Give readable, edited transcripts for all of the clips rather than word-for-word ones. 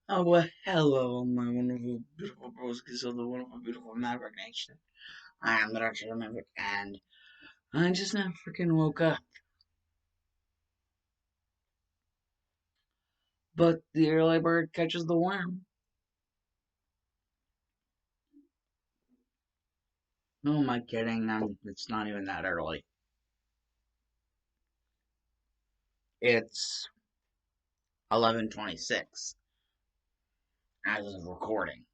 Oh, well, hello, my wonderful, beautiful broskies of the wonderful, beautiful Maverick Nation. I am the Dr. Maverick, and I just now freaking woke up. But the early bird catches the worm. No, am I kidding? It's not even that early. It's 11:26 as of recording.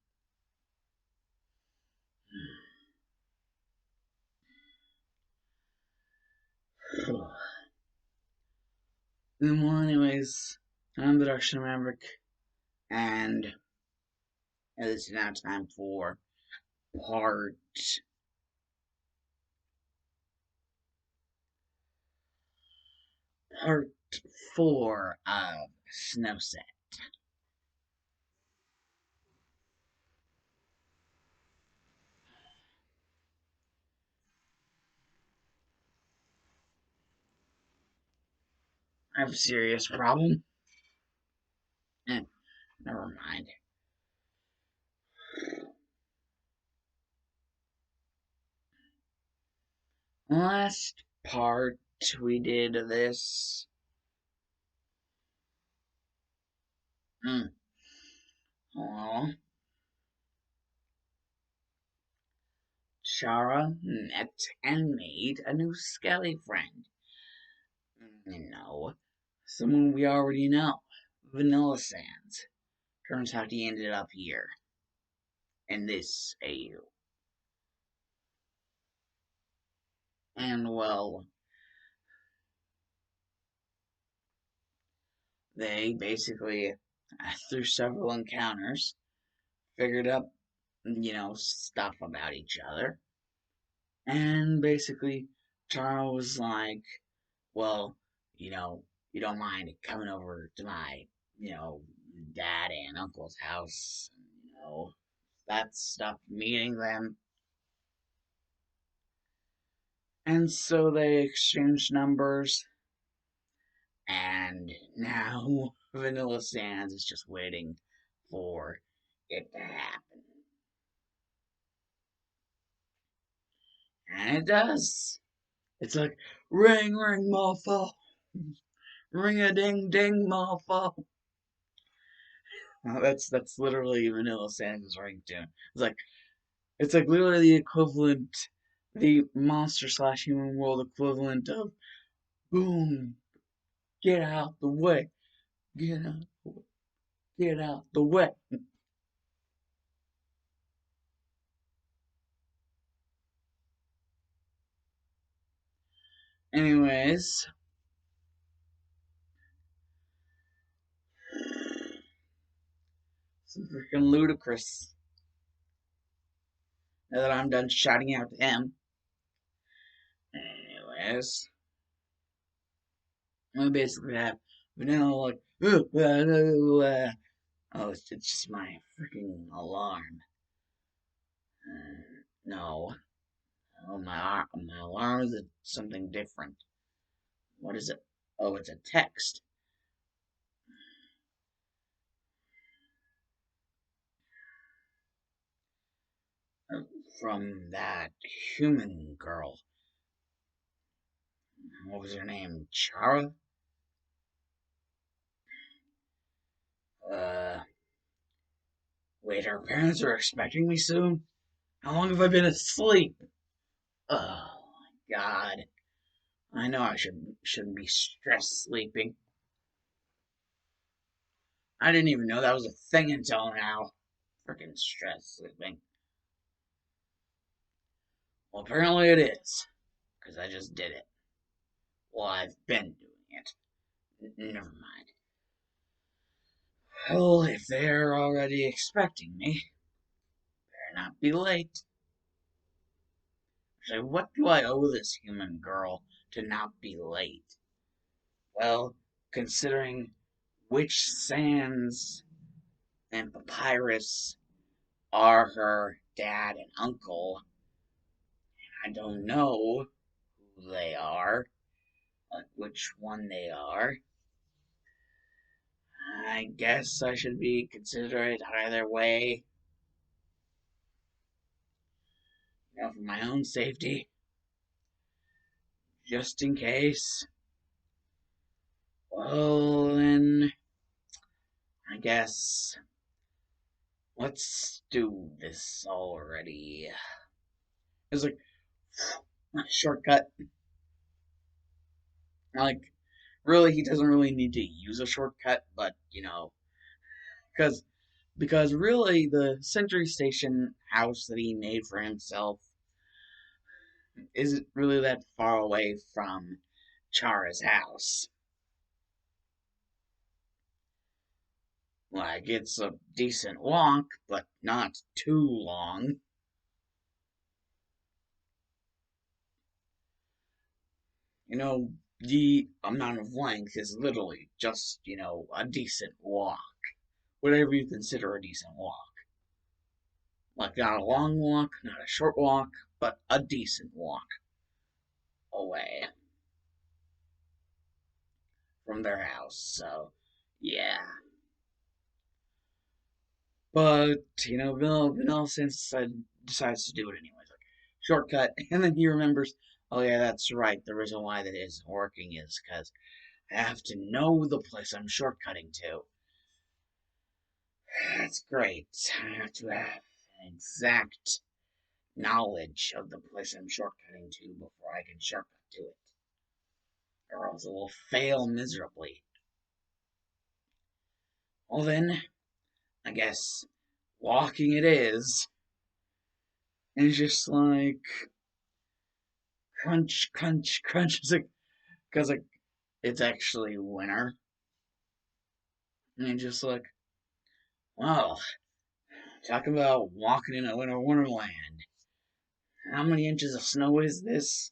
Well, anyways, I'm the Dr. Maverick, and it is now time for part part 4 of SNOWSET. I have a serious problem. Eh, never mind. Last part we did of this. Mm, well, Shara met and made a new skelly friend. Someone we already know, Vanilla Sands. Turns out he ended up here in this AU. And well, they basically, through several encounters, figured out, stuff about each other. And basically, Tara was like, well, you know, you don't mind coming over to my, you know, dad and uncle's house, that stuff, meeting them. And so they exchanged numbers, and now Vanilla Sands is just waiting for it to happen. And it does. It's like, ring, ring, mofo. Ring a ding, ding, mofo. That's literally Vanilla Sands' ringtone. It's like literally the equivalent, the monster slash human world equivalent of boom, get out the way, get out, get out the way. Anyways, it's freaking ludicrous. Now that I'm done shouting out to him. Anyways, we basically have Vanilla like, oh, it's just my freaking alarm. No, oh my alarm is something different. What is it? Oh, it's a text from that human girl. What was her name? Chara? Uh, wait, her parents are expecting me soon? How long have I been asleep? Oh my god. I know I shouldn't be stress sleeping. I didn't even know that was a thing until now. Freaking stress sleeping. Well, apparently it is, because I just did it. Well, I've been doing it. Never mind. Well, if they're already expecting me, better not be late. So, what do I owe this human girl to not be late? Well, considering which sands and papyrus are her dad and uncle, I don't know who they are, which one they are. I guess I should be considerate either way, for my own safety, just in case. Well, then, I guess let's do this already. It's like shortcut. Like, really, he doesn't really need to use a shortcut, but because really the Century Station house that he made for himself isn't really that far away from Chara's house. Like, it's a decent walk, but not too long. The amount of length is literally just, a decent walk. Whatever you consider a decent walk. Like, not a long walk, not a short walk, but a decent walk away from their house. So, yeah. But, Vanilla decides to do it anyways. Like, shortcut. And then he remembers, oh, yeah, that's right. The reason why that isn't working is because I have to know the place I'm shortcutting to. That's great. I have to have an exact knowledge of the place I'm shortcutting to before I can shortcut to it, or else it will fail miserably. Well, then, I guess walking it is, and it's just like crunch, crunch, crunch. It's like, because it's actually winter, and you're just like, wow, talk about walking in a winter wonderland. How many inches of snow is this?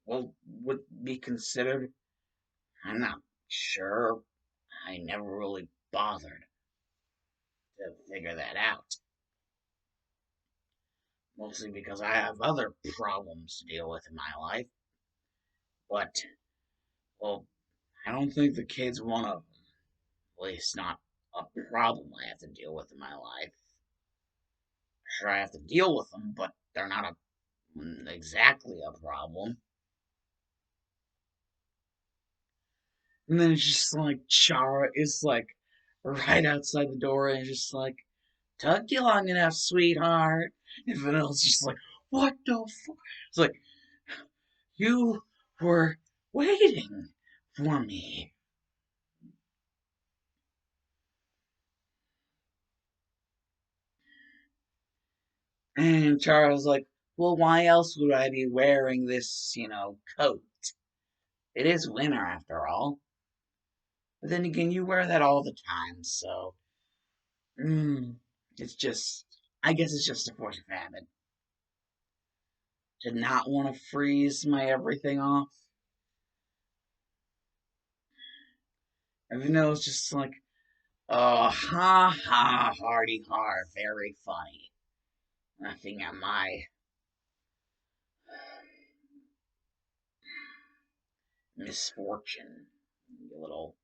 Well, would be considered? I'm not sure. I never really bothered to figure that out. Mostly because I have other problems to deal with in my life. But, well, I don't think the kid's one of them. At least not a problem I have to deal with in my life. Sure, I have to deal with them, but they're not exactly a problem. And then it's just like Chara is like right outside the door and it's just like, took you long enough, sweetheart. And Vanilla's just like, what the fuck? It's like, you were waiting for me. And Chara's like, well, why else would I be wearing this, coat? It is winter after all. But then again, you wear that all the time, so mm, it's just, I guess it's just a force of habit to not want to freeze my everything off. Even though it's just like, oh, ha ha, hardy har, very funny. Laughing at my misfortune, you little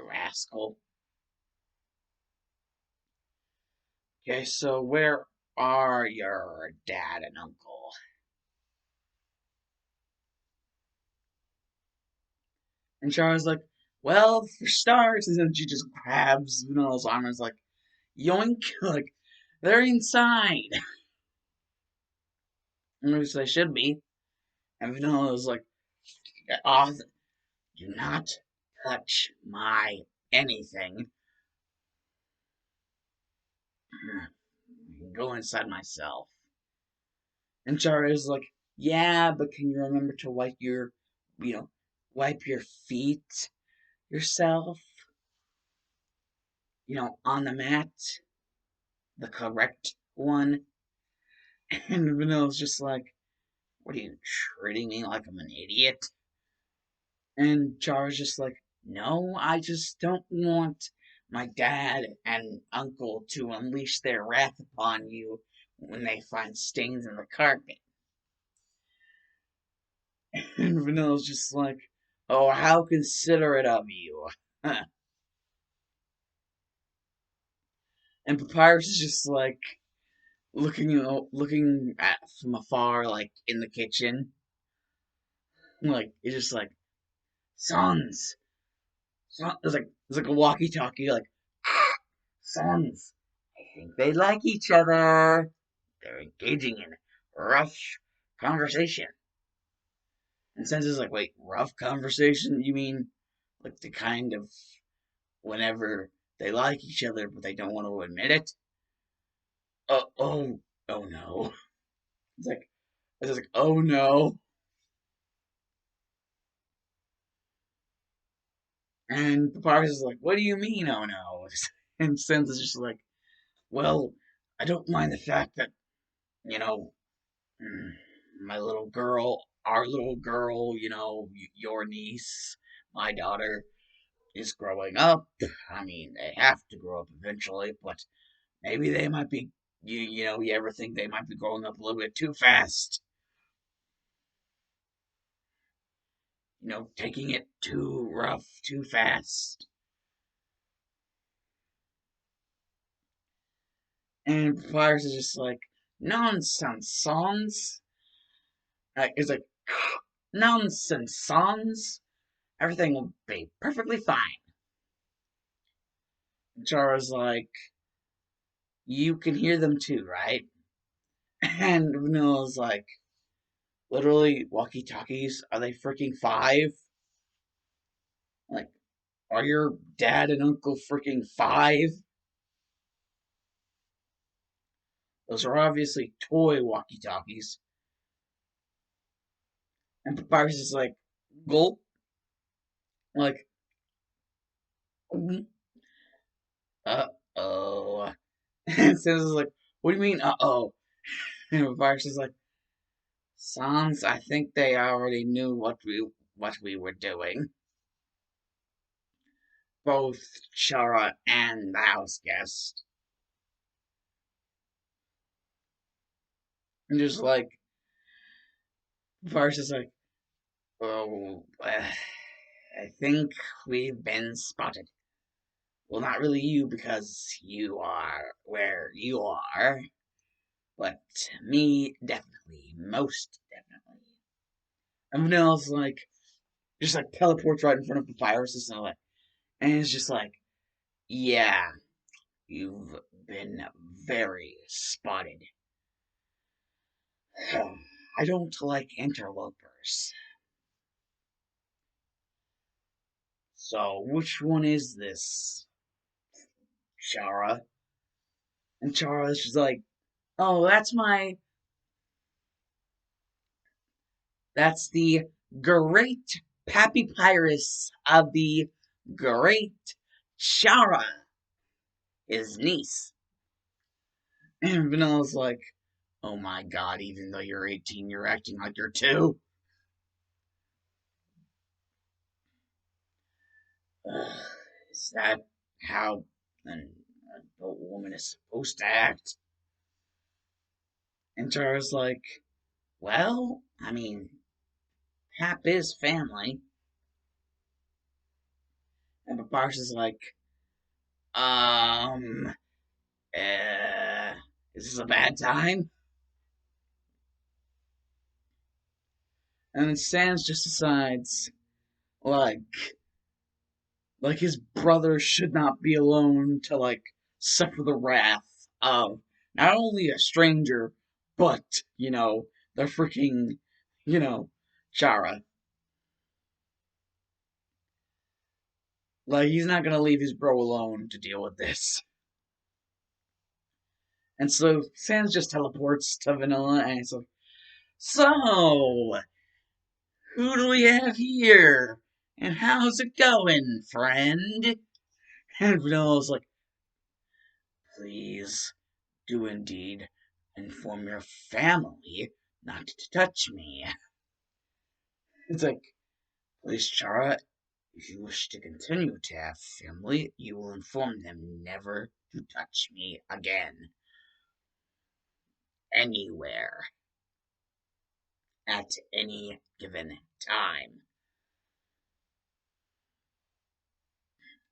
rascal. Okay, so where are your dad and uncle? And Chara's like, well, for starters, and then she just grabs Vanilla's arm and is like, yoink, like, they're inside. At least they should be. And Vanilla's like, oh, do not touch my anything. I can go inside myself. And Chara is like, yeah, but can you remember to you know, wipe your feet yourself? On the mat, the correct one. And Vanilla's just like, what are you treating me like I'm an idiot? And Chara's just like, no, I just don't want my dad and uncle to unleash their wrath upon you when they find stains in the carpet. And Vanilla's just like, oh, how considerate of you. Huh. And Papyrus is just like looking at from afar, like in the kitchen, like it's just like sons. It's like a walkie-talkie, like sons. I think they like each other. They're engaging in rough conversation. And Sons is like, wait, rough conversation? You mean like the kind of whenever they like each other but they don't want to admit it? Oh, oh no. It's like it's just like, oh no. And Papyrus is like, what do you mean, oh no? And Sens is just like, well, I don't mind the fact that, you know, mm, my little girl, our little girl, your niece, my daughter, is growing up. I mean, they have to grow up eventually, but maybe they might be, you ever think they might be growing up a little bit too fast? Taking it too rough, too fast. And Papyrus is just like, nonsense, sons. It's like, nonsense, sons. Everything will be perfectly fine. Chara's like, you can hear them too, right? And Vanilla's like, literally, walkie talkies? Are they freaking five? Like, are your dad and uncle freaking five? Those are obviously toy walkie talkies. And Papyrus is like, gulp. Like, uh oh. And Sans is like, what do you mean, uh oh? And Papyrus is like, Sans, I think they already knew what we were doing. Both Chara and the house guest. And just like, Papyrus is like, oh, I think we've been spotted. Well, not really you, because you are where you are, but me, definitely, most definitely. And Vanilla's like, just like teleports right in front of Papyrus and it's just like, yeah, you've been very spotted. I don't like interlopers. So, which one is this, Chara? And Chara's just like, oh, that's the great Papyrus of the great Chara, his niece. And Vanilla's like, oh my god, even though you're 18, you're acting like you're two. Is that how an adult woman is supposed to act? And Chara's like, well, I mean, Pap is family. And Papyrus is like, um, uh, is this a bad time? And then Sans just decides, like, his brother should not be alone to, like, suffer the wrath of not only a stranger, but, the freaking, Chara. Like, he's not gonna leave his bro alone to deal with this. And so Sans just teleports to Vanilla and it's like, so, who do we have here? And how's it going, friend? And Vanilla's like, please do indeed inform your family not to touch me. It's like, please, Chara, if you wish to continue to have family, you will inform them never to touch me again. Anywhere. At any given time.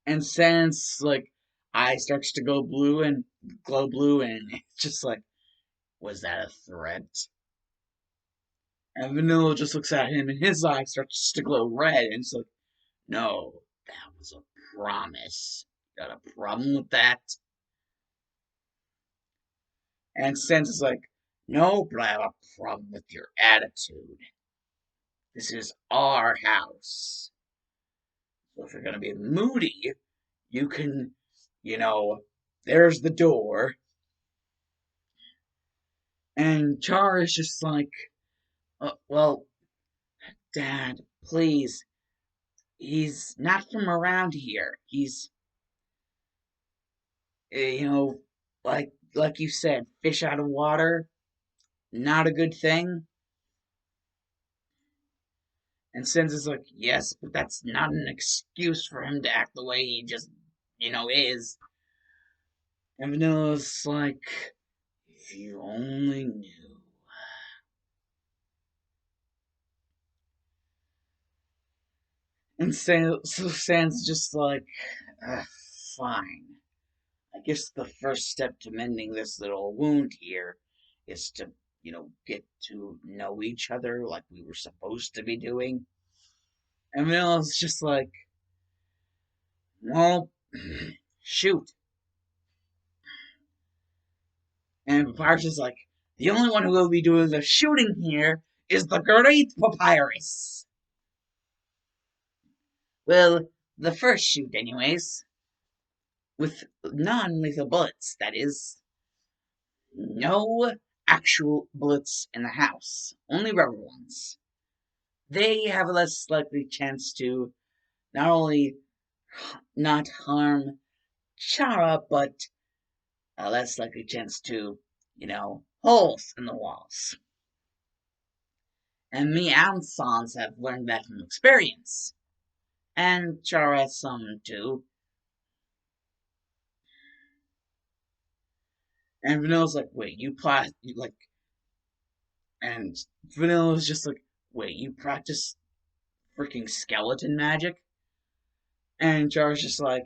And since, like, eye starts to go blue and glow blue, and it's just like, was that a threat? And Vanilla just looks at him, and his eye starts to glow red, and it's like, no, that was a promise. Got a problem with that? And Sense is like, no, but I have a problem with your attitude. This is our house. So if you're gonna be moody, you can, you know, there's the door. And Char is just like, well, Dad, please. He's not from around here. He's, you know, like you said, fish out of water, not a good thing. And Sins is like, yes, but that's not an excuse for him to act the way he just, is. And Vanilla's like, if you only knew. And so Sans just like, fine. I guess the first step to mending this little wound here is to, get to know each other like we were supposed to be doing. And Vanilla's just like, well, shoot. And Papyrus is like, the only one who will be doing the shooting here is the great Papyrus. Well, the first shoot, anyways. With non-lethal bullets, that is. No actual bullets in the house, only rubber ones. They have a less likely chance to not only not harm Chara, but a less likely chance to, holes in the walls. And me and Sans have learned that from experience. And Chara some too. And Vanilla's like, wait, and Vanilla's just like, wait, you practice freaking skeleton magic? And Chara's just like,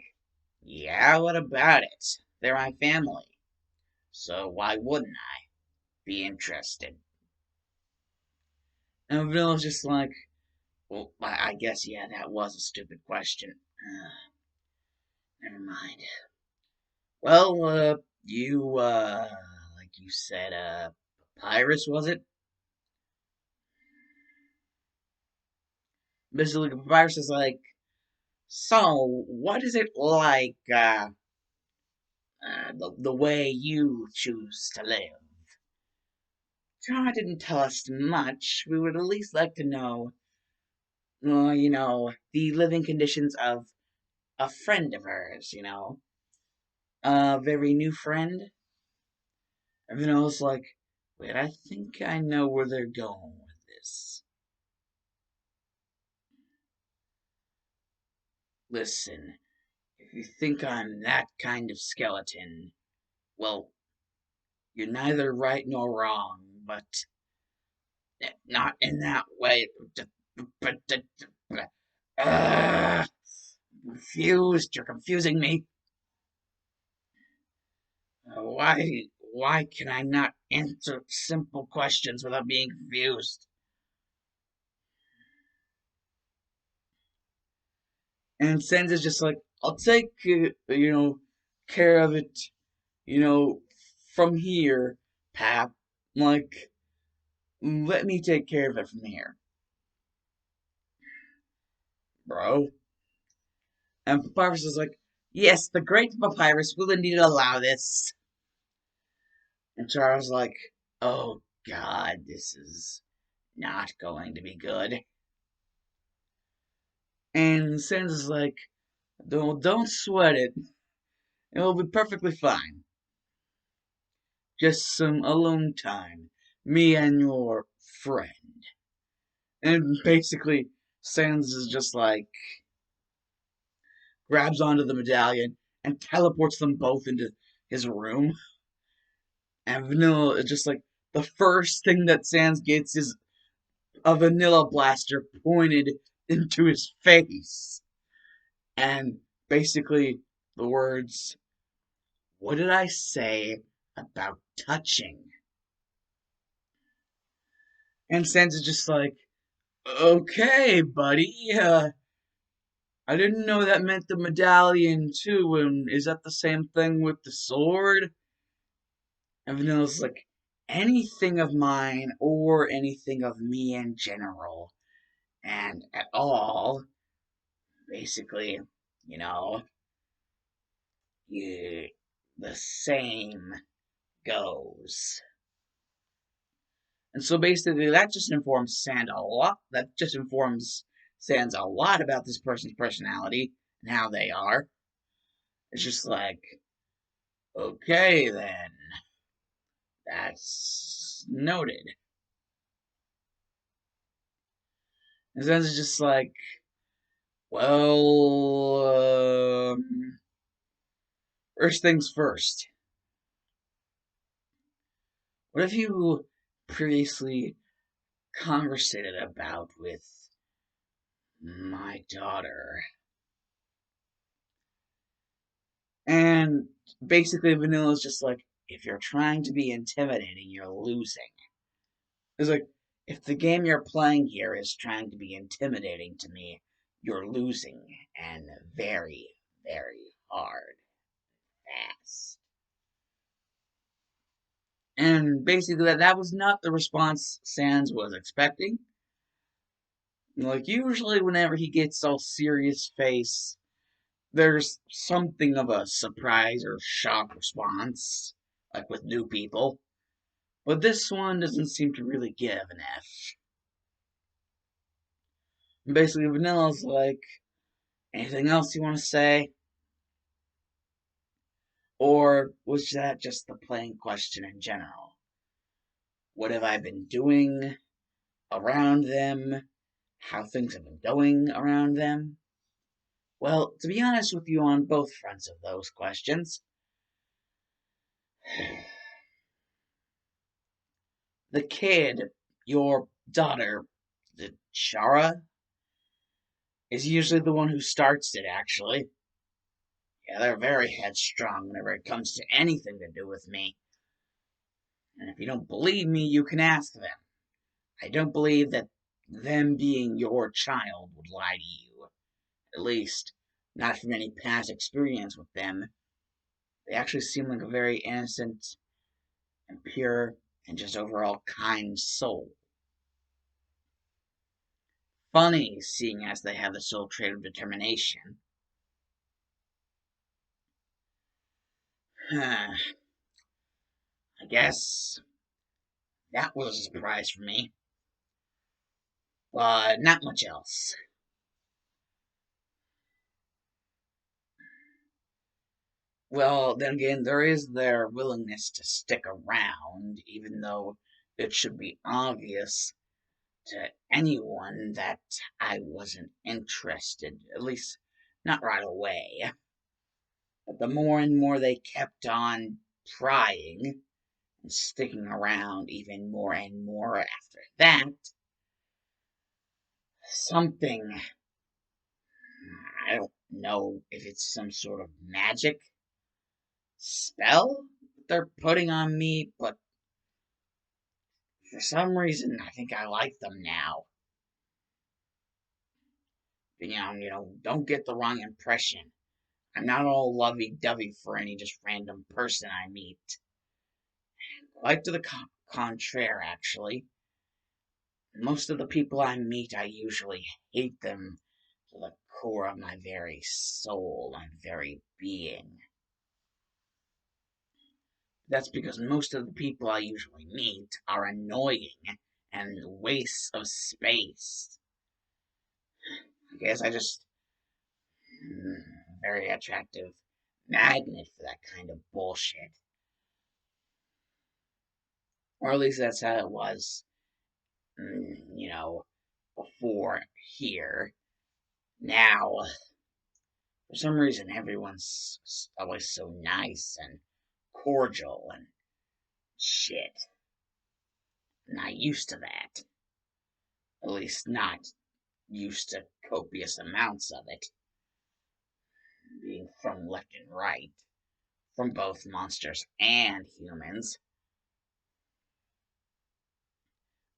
yeah, what about it? They're my family. So why wouldn't I be interested? And Vanilla's just like, well, I guess, yeah, that was a stupid question. Never mind. Well, like you said, Papyrus, was it? Basically, Papyrus is like, so, what is it like, the way you choose to live? Jar didn't tell us much. We would at least like to know, the living conditions of a friend of hers, a very new friend. Everyone else like, wait, I think I know where they're going with this. Listen, if you think I'm that kind of skeleton, well, you're neither right nor wrong, but not in that way. Confused, you're confusing me. Why can I not answer simple questions without being confused? And Sans is just like, I'll take, care of it, you know, from here, Pap. Like, let me take care of it from here, bro. And Papyrus is like, yes, the great Papyrus will indeed allow this. And Charles is like, oh god, this is not going to be good. And Sans is like, don't sweat it. It'll be perfectly fine. Just some alone time. Me and your friend. And basically, Sans is just like, grabs onto the medallion and teleports them both into his room. And Vanilla is just like, the first thing that Sans gets is a vanilla blaster pointed into his face. And basically, the words, What did I say about touching? And Sans is just like, okay, buddy, I didn't know that meant the medallion too, and is that the same thing with the sword? And Vanilla's like, anything of mine or anything of me in general and at all, basically, you know, you, the same goes. And so basically, that just informs Sand a lot. That just informs Sans a lot about this person's personality and how they are. It's just like, okay, then. That's noted. And Sans is just like, well, first things first. What have you previously conversated about with my daughter? And basically, Vanilla's just like, if you're trying to be intimidating, you're losing. It's like, if the game you're playing here is trying to be intimidating to me, you're losing, and very, very hard, fast. And basically, that was not the response Sans was expecting. Like, usually, whenever he gets all serious face, there's something of a surprise or shock response, like with new people. But this one doesn't seem to really give an F. Basically, Vanilla's like, anything else you want to say? Or was that just the plain question in general? What have I been doing around them? How things have been going around them? Well, to be honest with you on both fronts of those questions, the kid, your daughter, the Shara, is usually the one who starts it, actually. Yeah, they're very headstrong whenever it comes to anything to do with me. And if you don't believe me, you can ask them. I don't believe that them being your child would lie to you. At least, not from any past experience with them. They actually seem like a very innocent and pure and just overall kind soul. Funny, seeing as they have the soul trait of determination. I guess that was a surprise for me, but not much else. Well, then again, there is their willingness to stick around, even though it should be obvious to anyone that I wasn't interested, at least not right away. But the more and more they kept on prying and sticking around even more and more after that, something, I don't know if it's some sort of magic spell they're putting on me, but for some reason I think I like them now. Don't get the wrong impression. I'm not all lovey-dovey for any just random person I meet. Quite to the contraire, actually. Most of the people I meet, I usually hate them to the core of my very soul and very being. That's because most of the people I usually meet are annoying and wastes of space. I guess I just very attractive magnet for that kind of bullshit. Or at least that's how it was, before here. Now, for some reason, everyone's always so nice and cordial and shit. I'm not used to that. At least, not used to copious amounts of it. Being from left and right. from both monsters and humans.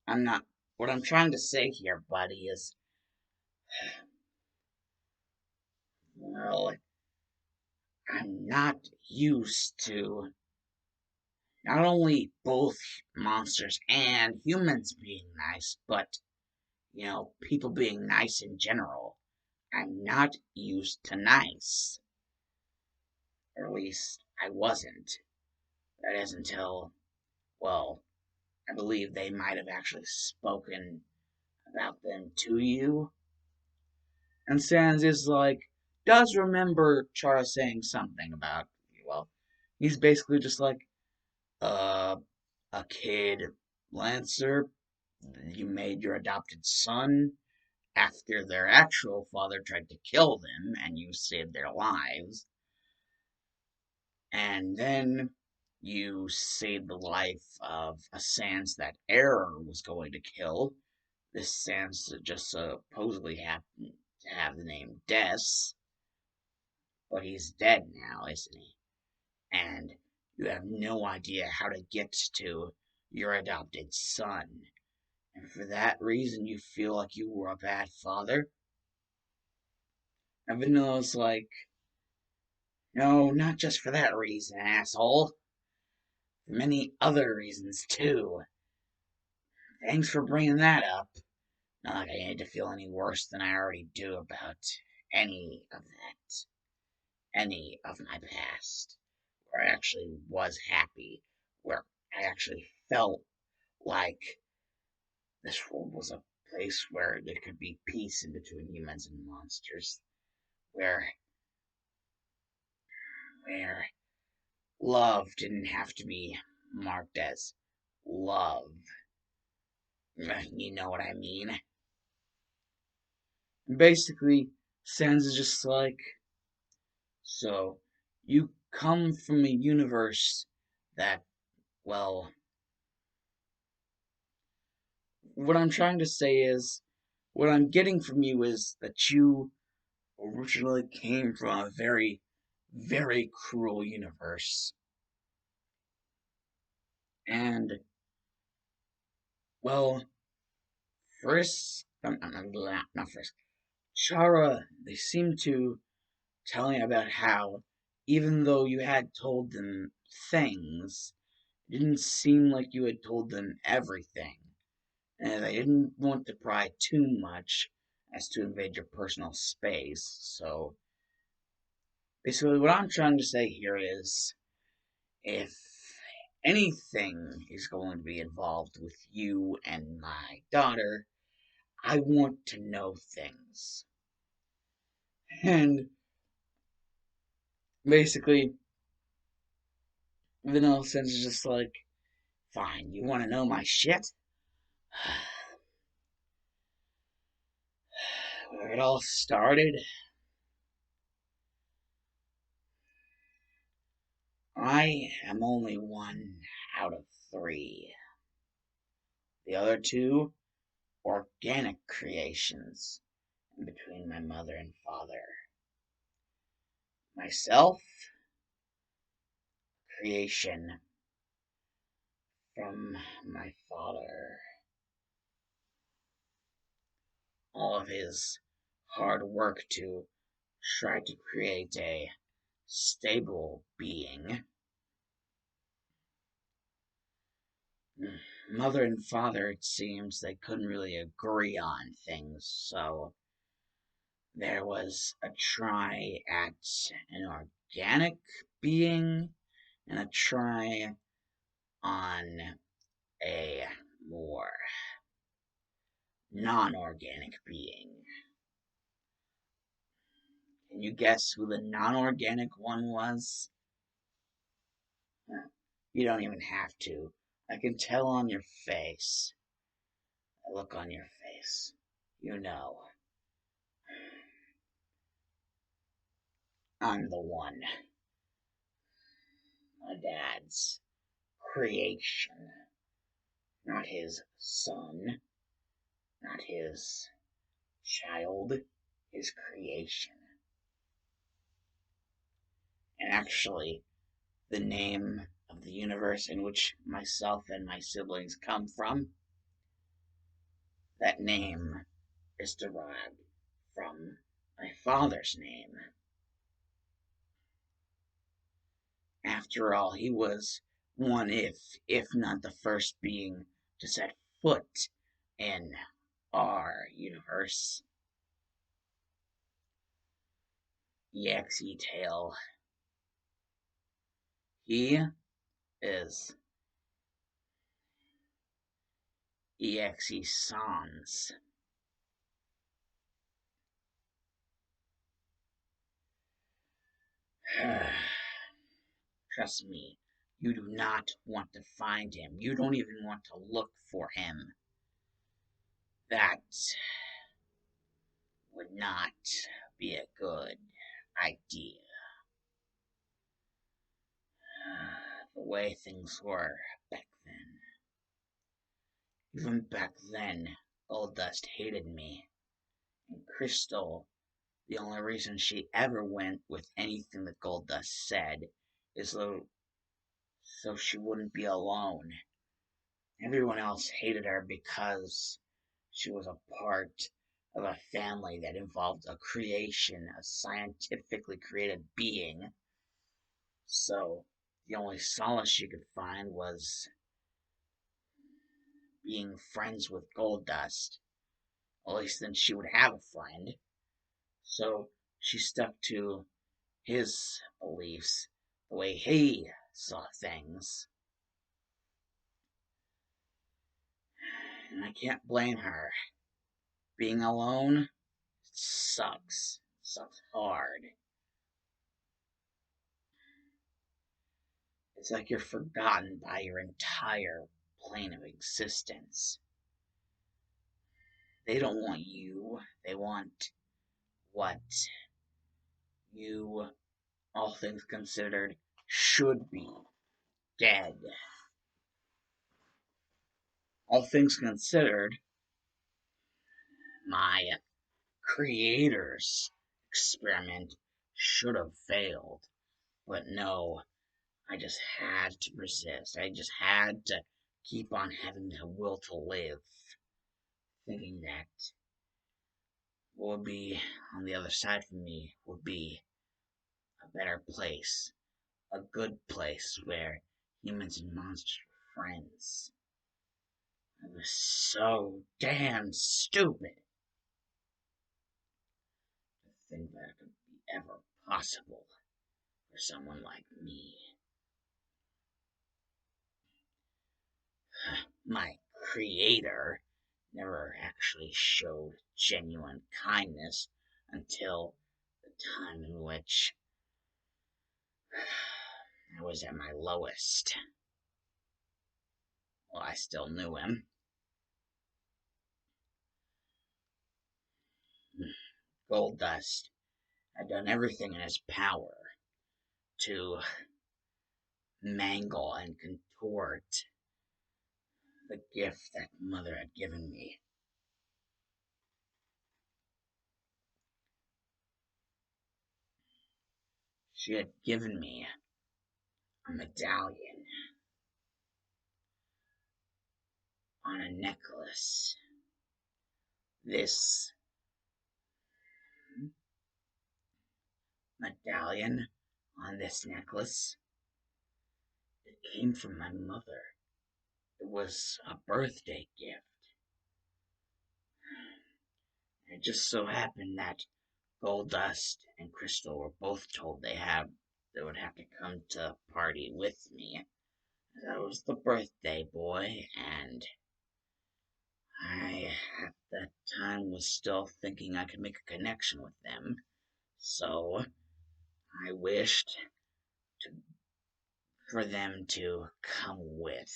I'm not. What I'm trying to say here, buddy, is, well, I'm not used to not only both monsters and humans being nice, but, people being nice in general. I'm not used to nice. Or at least I wasn't. That is until, well, I believe they might have actually spoken about them to you. And Sans is like, does remember Chara saying something about, well, he's basically just like, uh, a kid, Lancer, you made your adopted son after their actual father tried to kill them and you saved their lives. And then you saved the life of a Sans that Error was going to kill. This Sans just supposedly happened to have the name Des, but he's dead now, isn't he? And you have no idea how to get to your adopted son. And for that reason, you feel like you were a bad father? And Vanilla's like, no, not just for that reason, asshole. For many other reasons, too. Thanks for bringing that up. Not like I need to feel any worse than I already do about any of that. Any of my past. Where I actually was happy. Where I actually felt like this world was a place where there could be peace in between humans and monsters. Where love didn't have to be marked as love. You know what I mean? Basically, Sans is just like, so you come from a universe that, well, what I'm trying to say is, what I'm getting from you is that you originally came from a very, very cruel universe. And, well, Frisk, not Frisk, Chara, they seem to tell me about how, even though you had told them things, it didn't seem like you had told them everything, and they didn't want to pry too much as to invade your personal space. So, basically, what I'm trying to say here is, if anything is going to be involved with you and my daughter, I want to know things. And basically, Vanilla Sense is just like, fine, you want to know my shit? Where it all started? I am only one out of three. The other two, organic creations in between my mother and father. Myself, creation from my father. All of his hard work to try to create a stable being. Mother and father, it seems, they couldn't really agree on things, so there was a try at an organic being and a try on a more non organic being. Can you guess who the non organic one was? You don't even have to. I can tell on your face. The look on your face. You know. I'm the one. My dad's creation. Not his son. Not his child. His creation. And actually, the name of the universe in which myself and my siblings come from, that name is derived from my father's name. After all, he was one, if not the first being to set foot in our universe. Exe Tail. He is Exe Sans. Trust me, you do not want to find him. You don't even want to look for him. That would not be a good idea. The way things were back then. Even back then, Goldust hated me. And Crystal, the only reason she ever went with anything that Goldust said is so she wouldn't be alone. Everyone else hated her because she was a part of a family that involved a creation, a scientifically created being. So the only solace she could find was being friends with Goldust. At least then she would have a friend. So she stuck to his beliefs, the way he saw things. And I can't blame her. Being alone sucks. Sucks hard. It's like you're forgotten by your entire plane of existence. They don't want you. They want what you, all things considered, should be dead. All things considered, my creator's experiment should have failed. But no, I just had to persist. I just had to keep on having the will to live, thinking that what would be on the other side for me would be a better place, a good place where humans and monsters were friends. I was so damn stupid to think that it could be ever possible for someone like me. My creator never actually showed genuine kindness until the time in which I was at my lowest. Well, I still knew him. Goldust had done everything in his power to mangle and contort the gift that Mother had given me. She had given me a medallion on a necklace. This medallion on this necklace, it came from my mother. It was a birthday gift. It just so happened that Goldust and Crystal were both told they would have to come to a party with me. I was the birthday boy, and I at that time was still thinking I could make a connection with them. So I wished to, for them to come with.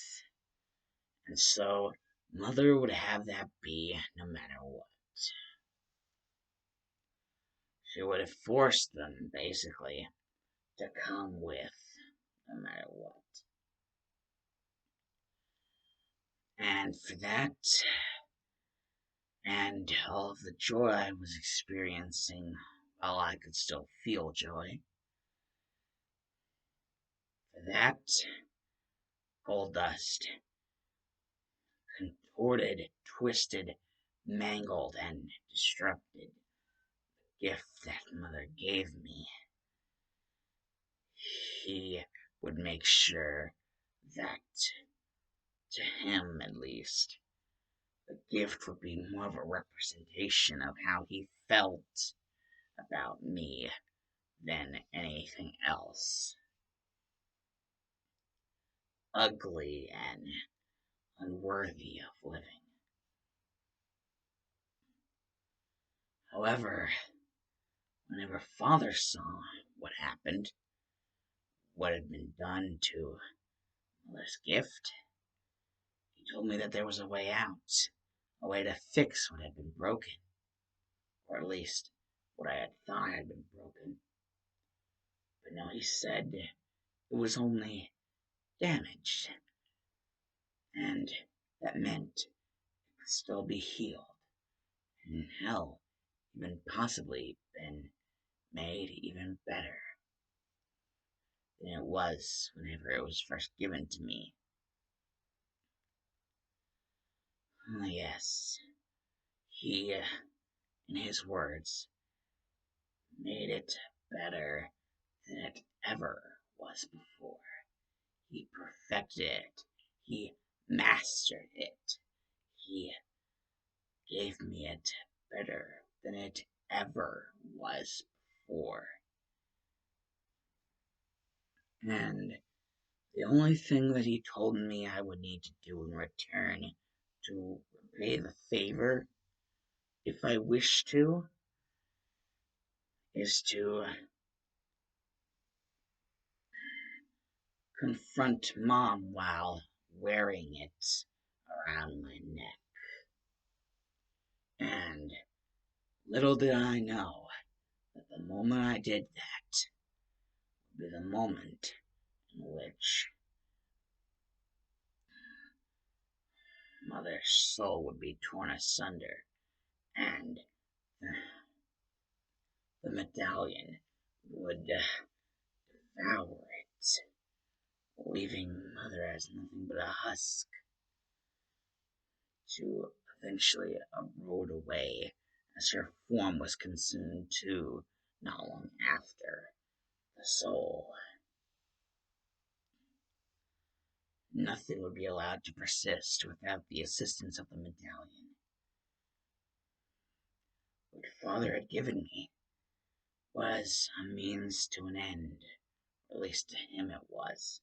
And so Mother would have that be no matter what. She would have forced them, basically, to come with no matter what. And for that, and all of the joy I was experiencing while I could still feel joy, for That gold dust, contorted, twisted, mangled, and disrupted gift that Mother gave me, he would make sure that, to him at least, the gift would be more of a representation of how he felt about me than anything else. Ugly and unworthy of living. However, whenever Father saw what happened, what had been done to Mother's gift, he told me that there was a way out, a way to fix what had been broken, or at least what I had thought had been broken. But no, he said it was only damaged, and that meant it could still be healed, and hell, even possibly been made even better than it was whenever it was first given to me. Ah, yes, he, in his words, made it better than it ever was before. He perfected it. He mastered it. He gave me it better than it ever was before. And the only thing that he told me I would need to do in return to repay the favor, if I wish to, is to confront Mom while wearing it around my neck. And little did I know that the moment I did that would be the moment in which Mother's soul would be torn asunder, and the medallion would devour it, leaving Mother as nothing but a husk to eventually erode away as her form was consumed too, not long after the soul. Nothing would be allowed to persist without the assistance of the medallion. What Father had given me was a means to an end, or at least to him it was.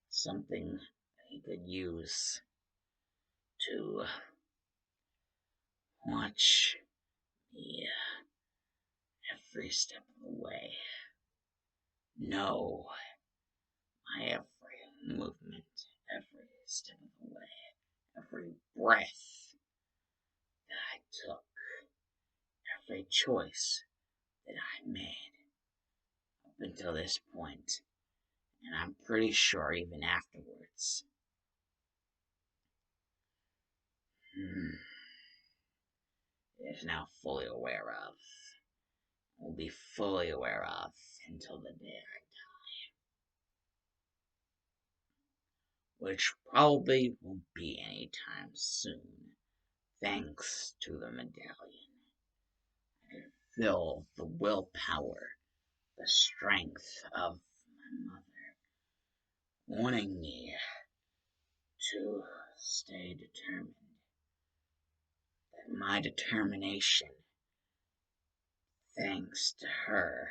Something that he could use to watch me every step of the way. Know my every movement, every step of the way, every breath that I took, every choice that I made up until this point, and I'm pretty sure even afterwards. Is now fully aware of, will be fully aware of until the day I die. Which probably won't be anytime soon, thanks to the medallion. I can feel the willpower, the strength of my mother, wanting me to stay determined. That my determination, thanks to her,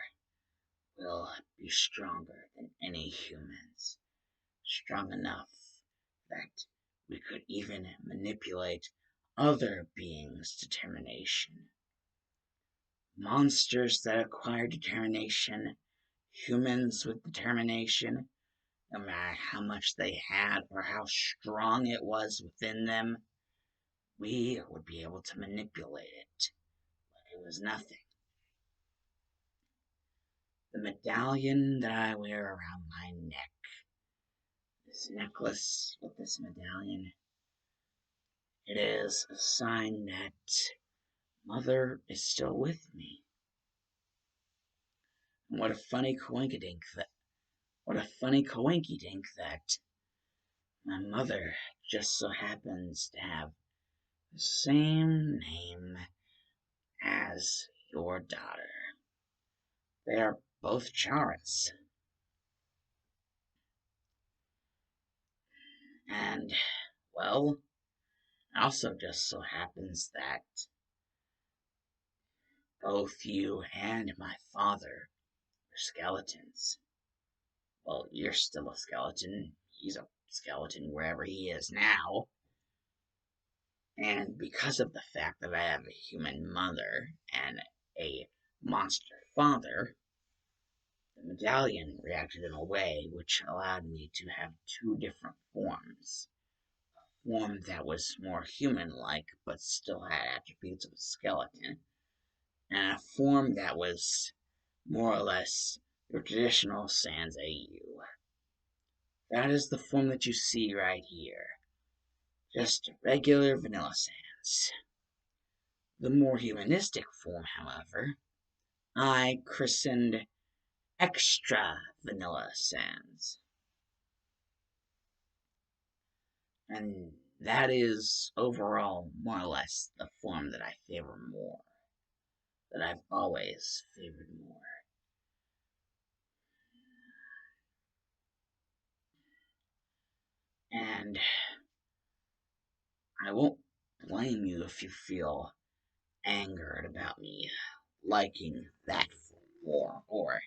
will be stronger than any human's. Strong enough that we could even manipulate other beings' determination. Monsters that acquire determination, humans with determination, no matter how much they had or how strong it was within them, we would be able to manipulate it like it was nothing. The medallion that I wear around my neck, this necklace with this medallion, it is a sign that Mother is still with me. And what a funny coinkydink What a funny coinky-dink that my mother just so happens to have the same name as your daughter. They are both Charas. And, well, it also just so happens that both you and my father are skeletons. Well, you're still a skeleton. He's a skeleton wherever he is now. And because of the fact that I have a human mother and a monster father, the medallion reacted in a way which allowed me to have two different forms. One that was more human-like, but still had attributes of a skeleton, and a form that was more or less your traditional Sans AU. That is the form that you see right here. Just regular vanilla Sans. The more humanistic form, however, I christened Extra Vanilla Sans. And that is overall more or less the form that I favor more. That I've always favored more. And I won't blame you if you feel angered about me liking that form or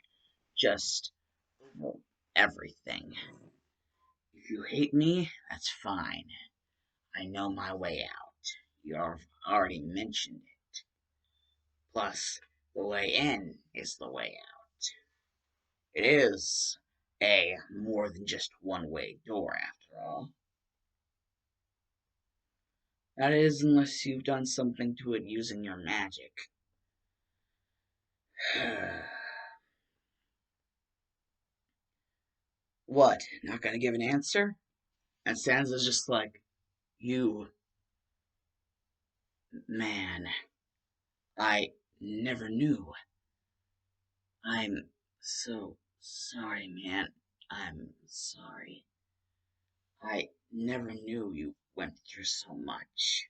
just everything. If you hate me, that's fine. I know my way out. You've already mentioned it. Plus, the way in is the way out. It is a more than just one-way door, after all. That is, unless you've done something to it using your magic. What? Not gonna give an answer? And Sansa's just like, you, man, I never knew. I'm so sorry, man. I'm sorry. I never knew you went through so much.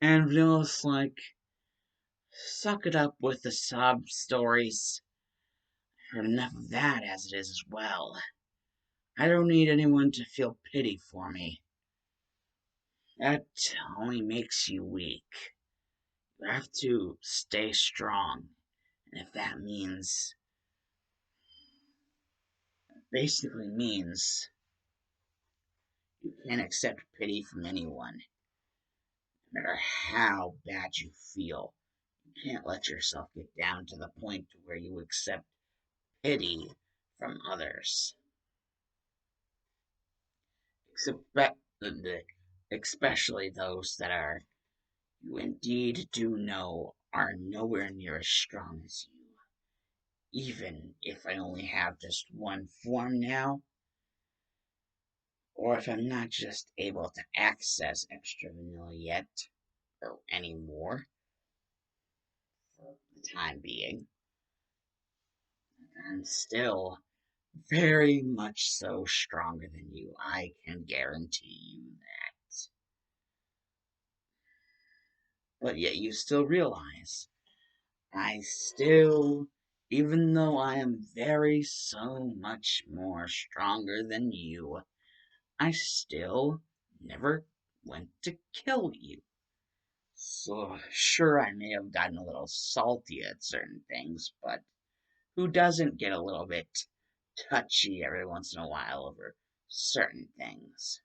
And Vanilla's like, suck it up with the sob stories. I've heard enough of that as it is as well. I don't need anyone to feel pity for me. That only makes you weak. You have to stay strong. And if that means, basically means, you can't accept pity from anyone, no matter how bad you feel. You can't let yourself get down to the point where you accept pity from others. Especially those that are, you indeed do know, are nowhere near as strong as you. Even if I only have just one form now, or if I'm not just able to access extra vanilla yet, or anymore, for the time being, I'm still very much so stronger than you. I can guarantee you that. But yet you still realize, I still, even though I am very so much more stronger than you, I still never went to kill you. So, sure, I may have gotten a little salty at certain things, but who doesn't get a little bit touchy every once in a while over certain things?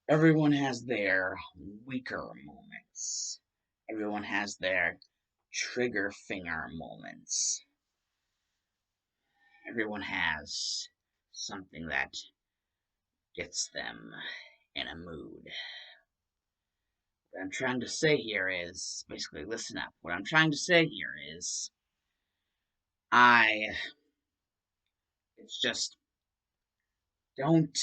Everyone has their weaker moments. Everyone has their trigger finger moments. Everyone has something that gets them in a mood. What I'm trying to say here is, basically, listen up. What I'm trying to say here is, it's just, don't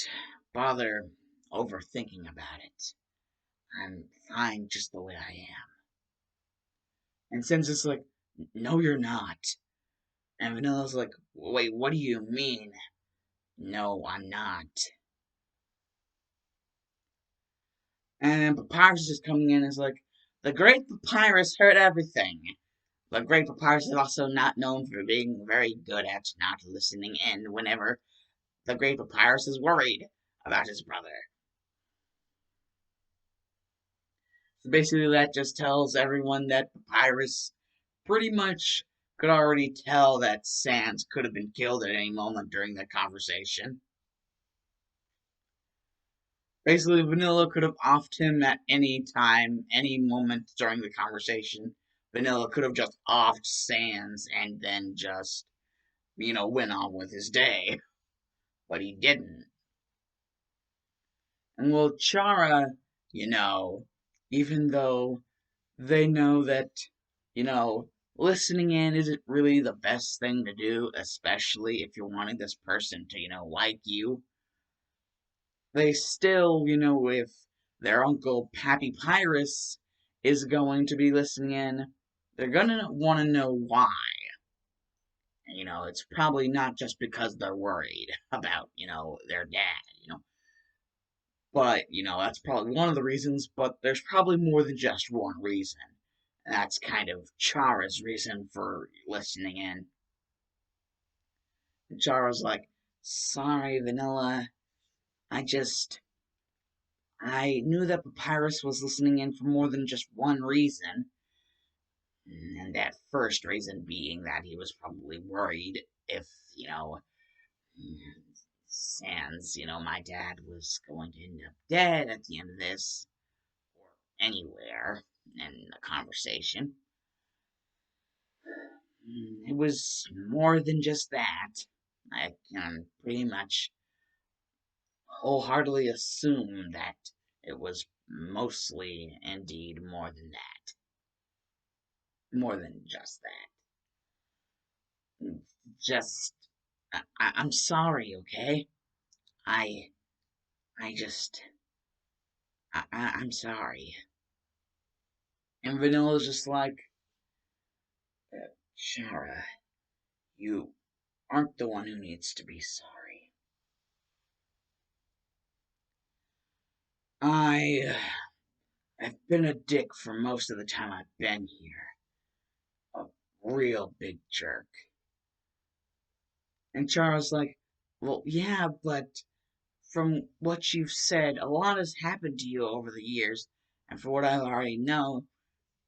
bother overthinking about it. I'm fine just the way I am. And Sen's like, no, you're not. And Vanilla's like, wait, what do you mean? No, I'm not. And then Papyrus is coming in and is like, the Great Papyrus heard everything. The Great Papyrus is also not known for being very good at not listening in whenever the Great Papyrus is worried about his brother. So basically, that just tells everyone that Papyrus pretty much could already tell that Sans could have been killed at any moment during that conversation. Basically, Vanilla could have offed him at any time, any moment during the conversation. Vanilla could have just offed Sans and then just, went on with his day. But he didn't. And well, Chara, you know, even though they know that, listening in isn't really the best thing to do, especially if you're wanting this person to, like you, they still, if their uncle Pappy Pyrus is going to be listening in, they're gonna want to know why. It's probably not just because they're worried about, their dad, but, that's probably one of the reasons, but there's probably more than just one reason. And that's kind of Chara's reason for listening in. And Chara's like, sorry, Vanilla, I just, I knew that Papyrus was listening in for more than just one reason. And that first reason being that he was probably worried if, Sans, my dad was going to end up dead at the end of this, or anywhere in the conversation. It was more than just that. I can pretty much wholeheartedly assume that it was mostly indeed more than that. More than just that. Just, I'm sorry, okay? I, I just, I'm sorry. And Vanilla's just like, Shara, you aren't the one who needs to be sorry. I've been a dick for most of the time I've been here. A real big jerk. And Chara's like, well, yeah, but from what you've said, a lot has happened to you over the years, and for what I already know,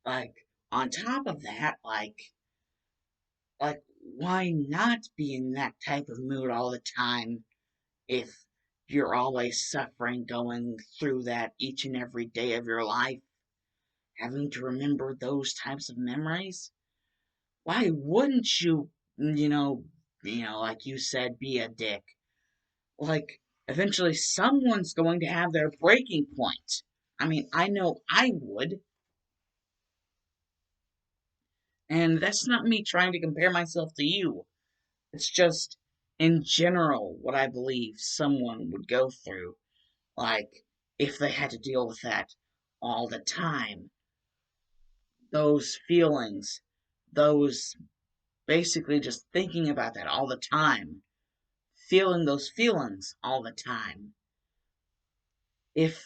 like, on top of that, like, why not be in that type of mood all the time if you're always suffering going through that each and every day of your life, having to remember those types of memories? Why wouldn't you, like you said, be a dick? Like, eventually someone's going to have their breaking point. I mean, I know I would. And that's not me trying to compare myself to you. It's just, in general, what I believe someone would go through. Like, if they had to deal with that all the time. Those feelings, those basically just thinking about that all the time, feeling those feelings all the time. If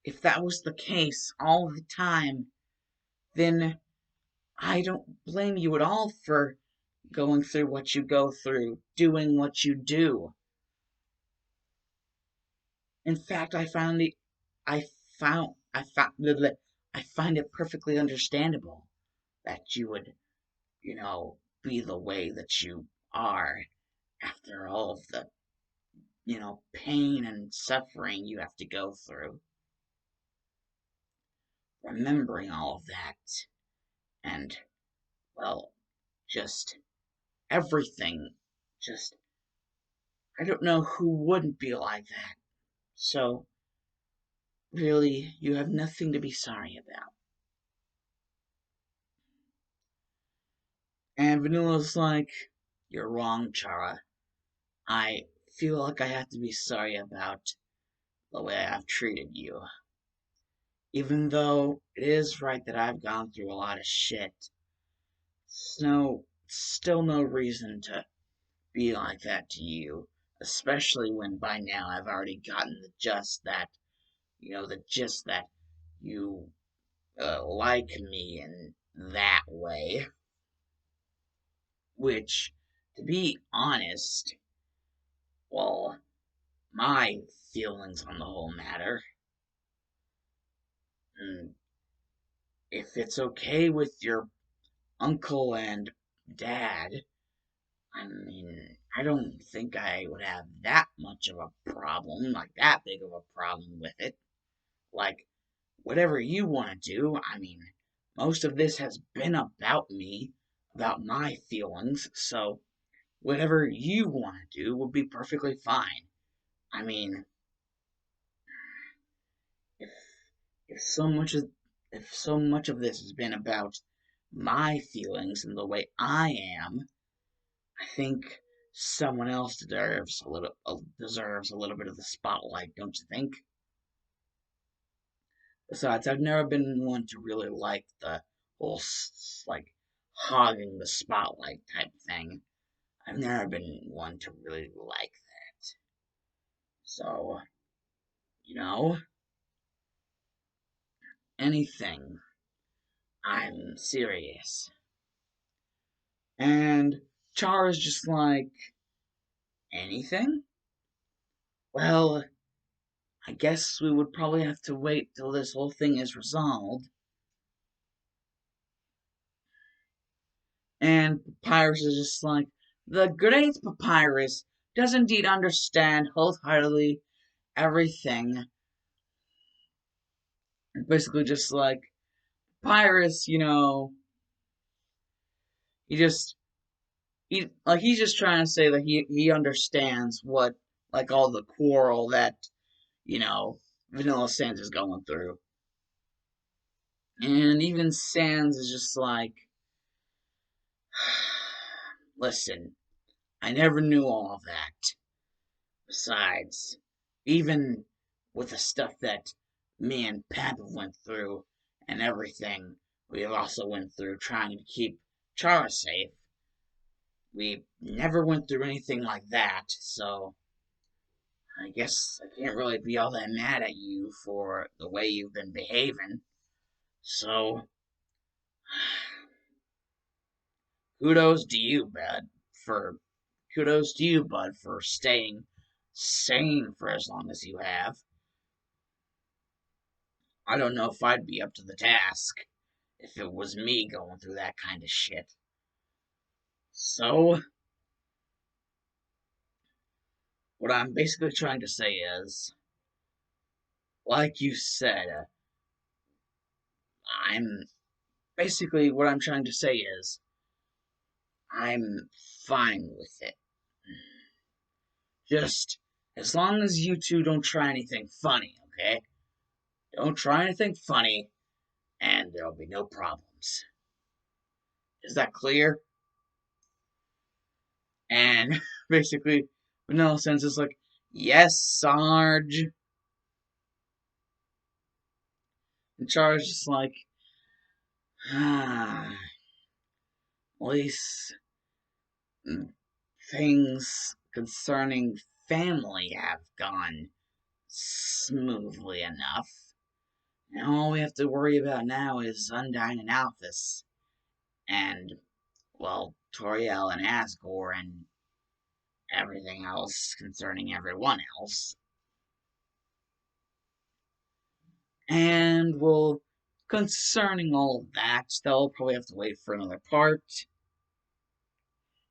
if that was the case all the time, then I don't blame you at all for going through what you go through, doing what you do. In fact, I find it perfectly understandable that you would, be the way that you are after all of the, pain and suffering you have to go through. Remembering all of that and, well, just everything. Just, I don't know who wouldn't be like that. So, really, you have nothing to be sorry about. And Vanilla's like, you're wrong, Chara. I feel like I have to be sorry about the way I've treated you. Even though it is right that I've gone through a lot of shit, Still no reason to be like that to you, especially when by now I've already gotten the gist that you like me in that way, which, to be honest, well, my feelings on the whole matter, mm, if it's okay with your uncle and dad, I mean, I don't think I would have that much of a problem, like that big of a problem with it. Like, whatever you want to do, I mean, most of this has been about me, about my feelings, so whatever you want to do would be perfectly fine. I mean, if if so much of if so much of this has been about my feelings and the way I am, I think someone else deserves a little bit of the spotlight, don't you think? Besides, I've never been one to really like the whole like hogging the spotlight type thing. I've never been one to really like that. So, you know, anything. I'm serious. And Chara's just like, anything? Well, I guess we would probably have to wait till this whole thing is resolved. And Papyrus is just like, the great Papyrus does indeed understand wholeheartedly everything. Basically, just like, Papyrus, he just, he's just trying to say that he understands what, like, all the quarrel that, you know, Vanilla Sands is going through. And even Sands is just like, listen, I never knew all of that. Besides, even with the stuff that me and Papa went through and everything we also went through trying to keep Chara safe, we never went through anything like that, so I guess I can't really be all that mad at you for the way you've been behaving. So, kudos to you, bud, for staying sane for as long as you have. I don't know if I'd be up to the task if it was me going through that kind of shit. So, what I'm basically trying to say is, like you said, I'm what I'm trying to say is, I'm fine with it. Just as long as you two don't try anything funny, okay? Don't try anything funny, and there'll be no problems. Is that clear? And basically, Vanilla Sense is like, yes, Sarge. And Char's just like, at least things concerning family have gone smoothly enough. And all we have to worry about now is Undyne and Alphys. And, well, Toriel and Asgore and everything else concerning everyone else. And, well, concerning all of that, they'll probably have to wait for another part.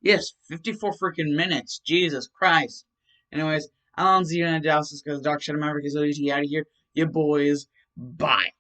Yes, 54 freaking minutes. Jesus Christ. Anyways, Alan Z and Dallas because Dark Shadow Maverick is ODT out of here. You boys, bye.